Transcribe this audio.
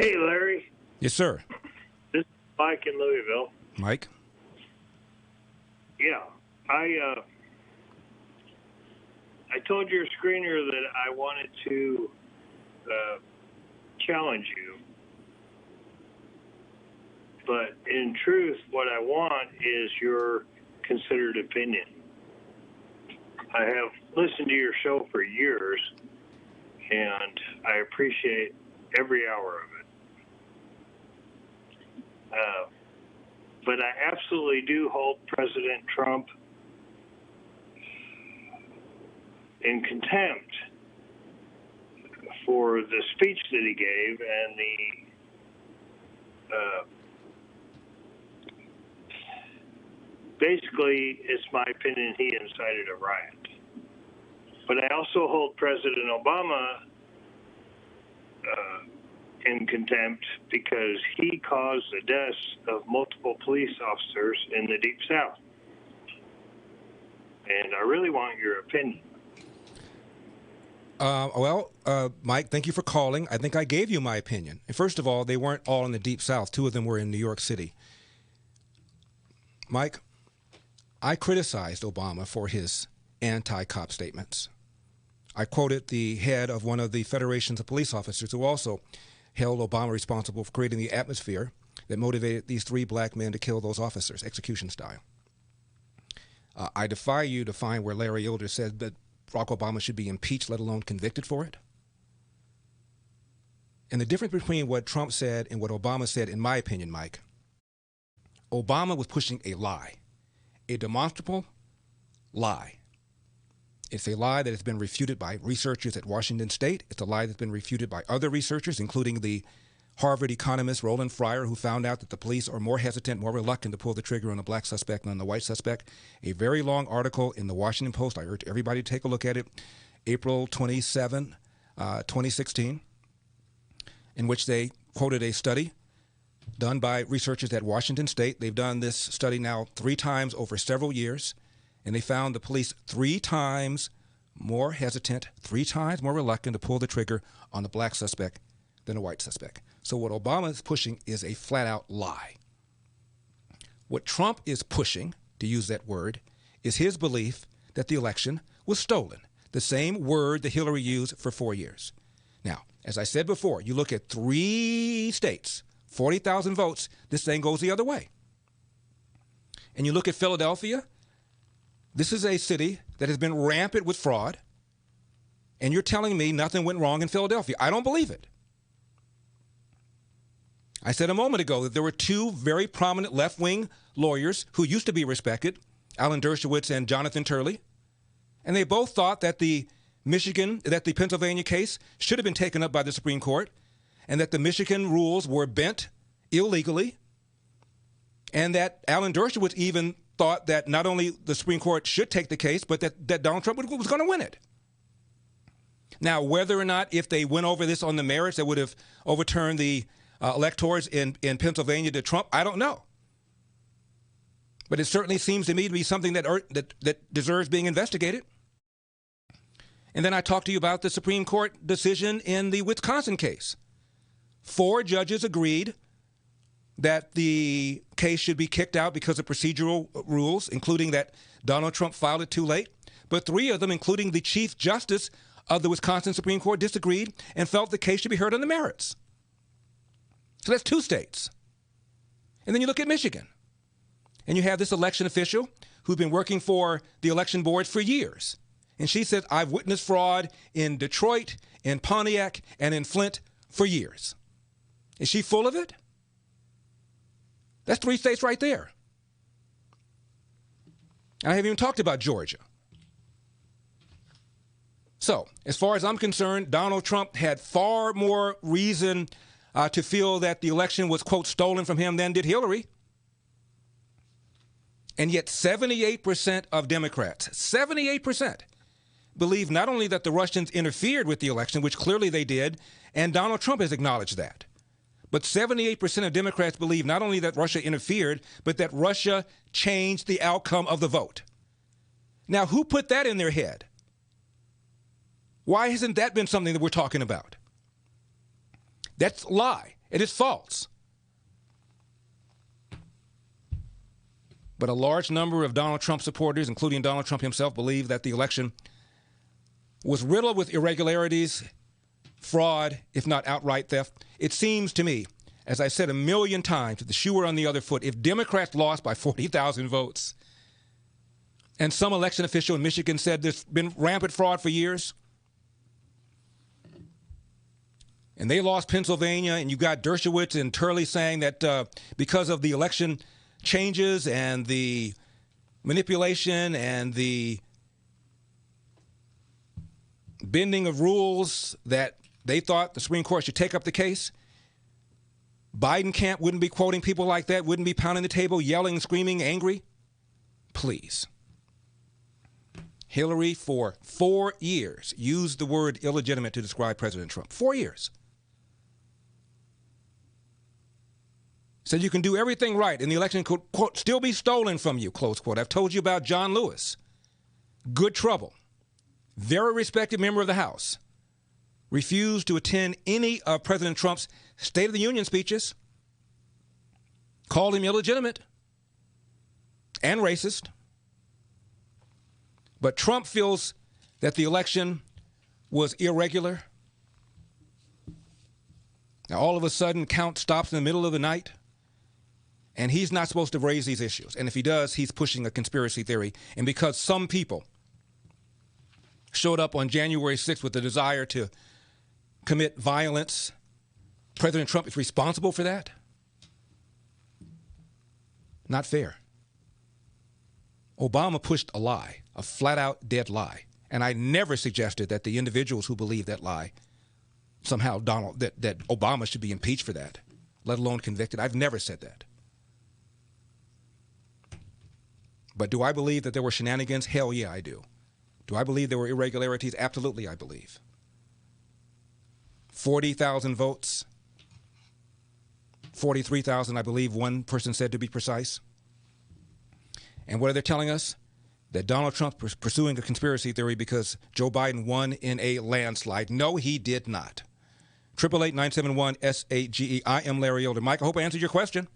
Hey, Larry. Yes, sir. This is Mike in Louisville. Mike? Yeah, I told your screener that I wanted to challenge you. But in truth, what I want is your considered opinion. I have listened to your show for years, and I appreciate every hour of it. But I absolutely do hold President Trump in contempt for the speech that he gave and basically, it's my opinion, he incited a riot. But I also hold President Obama in contempt because he caused the deaths of multiple police officers in the Deep South. And I really want your opinion. Mike, thank you for calling. I think I gave you my opinion. First of all, they weren't all in the Deep South. Two of them were in New York City. Mike, I criticized Obama for his anti-cop statements. I quoted the head of one of the federations of police officers who also held Obama responsible for creating the atmosphere that motivated these three black men to kill those officers, execution style. I defy you to find where Larry Elder said that Barack Obama should be impeached, let alone convicted for it. And the difference between what Trump said and what Obama said, in my opinion, Mike, Obama was pushing a lie, a demonstrable lie. It's a lie that has been refuted by researchers at Washington State. It's a lie that's been refuted by other researchers, including the Harvard economist Roland Fryer, who found out that the police are more hesitant, more reluctant to pull the trigger on a black suspect than on the white suspect. A very long article in the Washington Post. I urge everybody to take a look at it. April 27, 2016, in which they quoted a study done by researchers at Washington State. They've done this study now 3 times over several years, and they found the police 3 times more hesitant, 3 times more reluctant to pull the trigger on the black suspect than a white suspect. So what Obama is pushing is a flat-out lie. What Trump is pushing, to use that word, is his belief that the election was stolen, the same word that Hillary used for 4 years. Now, as I said before, you look at 3 states, 40,000 votes, this thing goes the other way. And you look at Philadelphia, this is a city that has been rampant with fraud, and you're telling me nothing went wrong in Philadelphia. I don't believe it. I said a moment ago that there were 2 very prominent left-wing lawyers who used to be respected, Alan Dershowitz and Jonathan Turley, and they both thought that the Pennsylvania case should have been taken up by the Supreme Court, and that the Michigan rules were bent illegally, and that Alan Dershowitz even thought that not only the Supreme Court should take the case, but that Donald Trump was going to win it. Now, whether or not if they went over this on the merits, that would have overturned the electors in Pennsylvania to Trump, I don't know. But it certainly seems to me to be something that deserves being investigated. And then I talked to you about the Supreme Court decision in the Wisconsin case. 4 judges agreed that the case should be kicked out because of procedural rules, including that Donald Trump filed it too late. But 3 of them, including the Chief Justice of the Wisconsin Supreme Court, disagreed and felt the case should be heard on the merits. So that's 2 states. And then you look at Michigan, and you have this election official who's been working for the election board for years. And she says, I've witnessed fraud in Detroit, in Pontiac, and in Flint for years. Is she full of it? That's 3 states right there. And I haven't even talked about Georgia. So, as far as I'm concerned, Donald Trump had far more reason to feel that the election was, quote, stolen from him than did Hillary. And yet 78% of Democrats, 78%, believe not only that the Russians interfered with the election, which clearly they did, and Donald Trump has acknowledged that, but 78% of Democrats believe not only that Russia interfered, but that Russia changed the outcome of the vote. Now, who put that in their head? Why hasn't that been something that we're talking about? That's a lie. It is false. But a large number of Donald Trump supporters, including Donald Trump himself, believe that the election was riddled with irregularities, fraud, if not outright theft. It seems to me, as I said a million times, if the shoe were on the other foot, if Democrats lost by 40,000 votes, and some election official in Michigan said there's been rampant fraud for years, and they lost Pennsylvania, and you got Dershowitz and Turley saying that because of the election changes and the manipulation and the bending of rules that they thought the Supreme Court should take up the case. Biden camp wouldn't be quoting people like that, wouldn't be pounding the table, yelling, screaming, angry. Please. Hillary, for 4 years, used the word illegitimate to describe President Trump. 4 years. Said you can do everything right and the election could, quote, still be stolen from you, close quote. I've told you about John Lewis. Good trouble. Very respected member of the House. Refused to attend any of President Trump's State of the Union speeches. Called him illegitimate and racist. But Trump feels that the election was irregular. Now, all of a sudden, count stops in the middle of the night. And he's not supposed to raise these issues. And if he does, he's pushing a conspiracy theory. And because some people showed up on January 6th with the desire to commit violence, President Trump is responsible for that? Not fair. Obama pushed a lie, a flat-out dead lie. And I never suggested that the individuals who believe that lie, somehow that Obama should be impeached for that, let alone convicted. I've never said that. But do I believe that there were shenanigans? Hell yeah, I do. Do I believe there were irregularities? Absolutely, I believe. 40,000 votes. 43,000, I believe one person said, to be precise. And what are they telling us? That Donald Trump was pursuing a conspiracy theory because Joe Biden won in a landslide. No, he did not. 888-971-SAGE. I am Larry Elder. Mike, I hope I answered your question.